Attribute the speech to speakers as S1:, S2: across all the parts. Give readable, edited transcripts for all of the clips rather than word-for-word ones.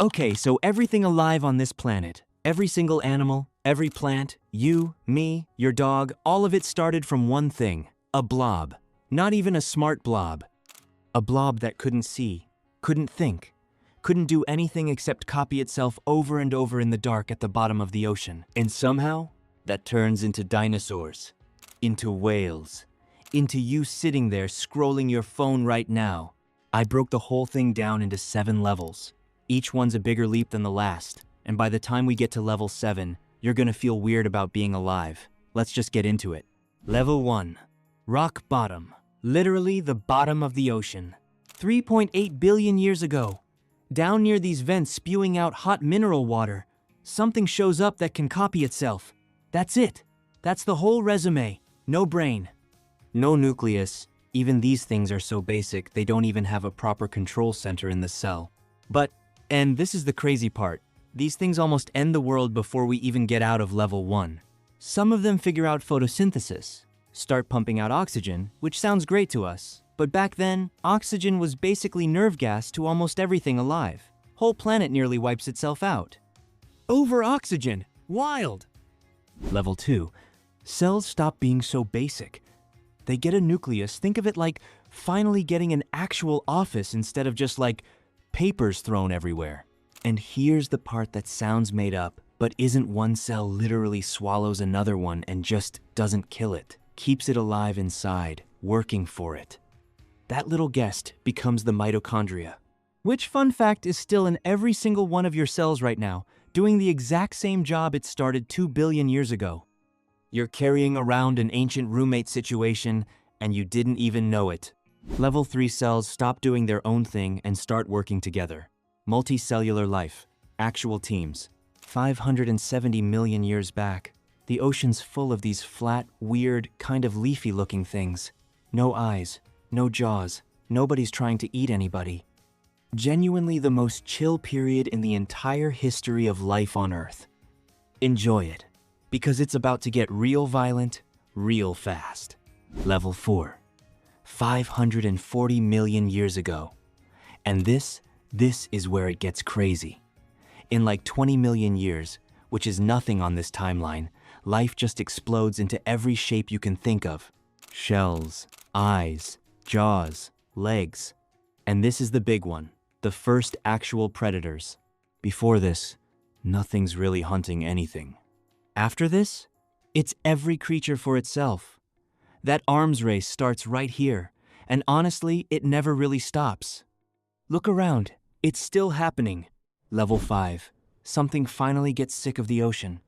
S1: Okay, so everything alive on this planet, every single animal, every plant, you, me, your dog, all of it started from one thing, a blob. Not even a smart blob. A blob that couldn't see, couldn't think, couldn't do anything except copy itself over and over in the dark at the bottom of the ocean. And somehow, that turns into dinosaurs, into whales, into you sitting there scrolling your phone right now. I broke the whole thing down into 7 levels. Each one's a bigger leap than the last, and by the time we get to level 7, you're gonna feel weird about being alive. Let's just get into it. Level 1. Rock bottom. Literally the bottom of the ocean. 3.8 billion years ago. Down near these vents spewing out hot mineral water, something shows up that can copy itself. That's it. That's the whole resume. No brain. No nucleus. Even these things are so basic, they don't even have a proper control center in the cell. But, and this is the crazy part, these things almost end the world before we even get out of level 1. Some of them figure out photosynthesis, start pumping out oxygen, which sounds great to us. But back then, oxygen was basically nerve gas to almost everything alive. Whole planet nearly wipes itself out. Over oxygen! Wild! Level 2. Cells stop being so basic. They get a nucleus. Think of it like finally getting an actual office instead of just like papers thrown everywhere. And here's the part that sounds made up, but isn't. One cell literally swallows another one and just doesn't kill it. Keeps it alive inside, working for it. That little guest becomes the mitochondria. Which, fun fact, is still in every single one of your cells right now, doing the exact same job it started 2 billion years ago. You're carrying around an ancient roommate situation, and you didn't even know it. Level 3 cells stop doing their own thing and start working together. Multicellular life, actual teams. 570 million years back, the ocean's full of these flat, weird, kind of leafy-looking things. No eyes, no jaws, nobody's trying to eat anybody. Genuinely the most chill period in the entire history of life on Earth. Enjoy it, because it's about to get real violent, real fast. Level 4. 540 million years ago. And this is where it gets crazy. In like 20 million years, which is nothing on this timeline, life just explodes into every shape you can think of. Shells, eyes, jaws, legs. And this is the big one, the first actual predators. Before this, nothing's really hunting anything. After this, it's every creature for itself. That arms race starts right here, and honestly, it never really stops. Look around, it's still happening. Level 5. Something finally gets sick of the ocean.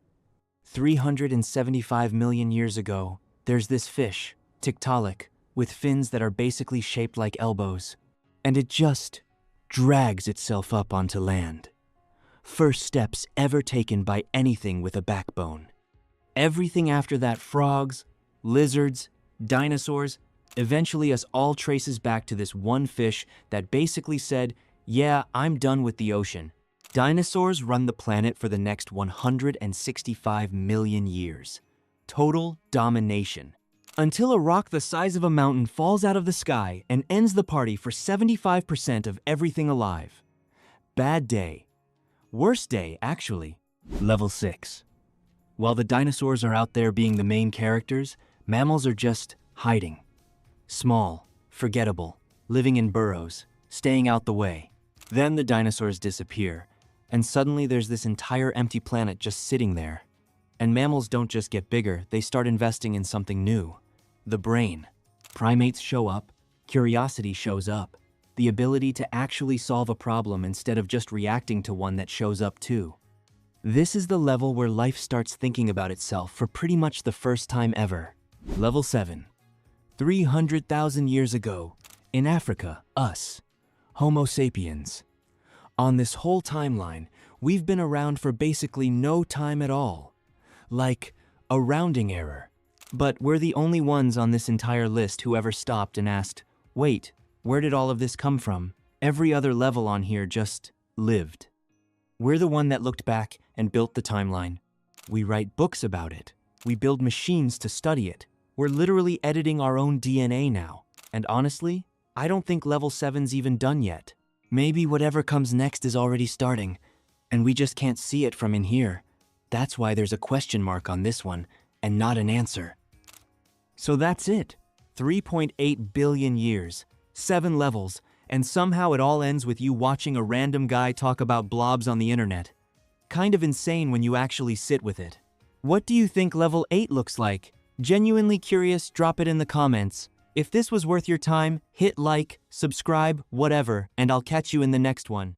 S1: 375 million years ago, there's this fish, Tiktaalik, with fins that are basically shaped like elbows. And it just drags itself up onto land. First steps ever taken by anything with a backbone. Everything after that, frogs, lizards, dinosaurs, eventually us all traces back to this one fish that basically said, yeah, I'm done with the ocean. Dinosaurs run the planet for the next 165 million years. Total domination. Until a rock the size of a mountain falls out of the sky and ends the party for 75% of everything alive. Bad day. Worst day, actually. Level 6. While the dinosaurs are out there being the main characters, mammals are just hiding. Small, forgettable, living in burrows, staying out the way. Then the dinosaurs disappear, and suddenly there's this entire empty planet just sitting there. And mammals don't just get bigger, they start investing in something new. The brain. Primates show up, curiosity shows up, the ability to actually solve a problem instead of just reacting to one that shows up too. This is the level where life starts thinking about itself for pretty much the first time ever. Level 7. 300,000 years ago, in Africa, us, Homo sapiens. On this whole timeline, we've been around for basically no time at all. Like a rounding error. But we're the only ones on this entire list who ever stopped and asked, wait, where did all of this come from? Every other level on here just lived. We're the one that looked back and built the timeline. We write books about it. We build machines to study it. We're literally editing our own DNA now. And honestly, I don't think level 7's even done yet. Maybe whatever comes next is already starting, and we just can't see it from in here. That's why there's a question mark on this one, and not an answer. So that's it. 3.8 billion years, 7 levels, and somehow it all ends with you watching a random guy talk about blobs on the internet. Kind of insane when you actually sit with it. What do you think level 8 looks like? Genuinely curious, drop it in the comments. If this was worth your time, hit like, subscribe, whatever, and I'll catch you in the next one.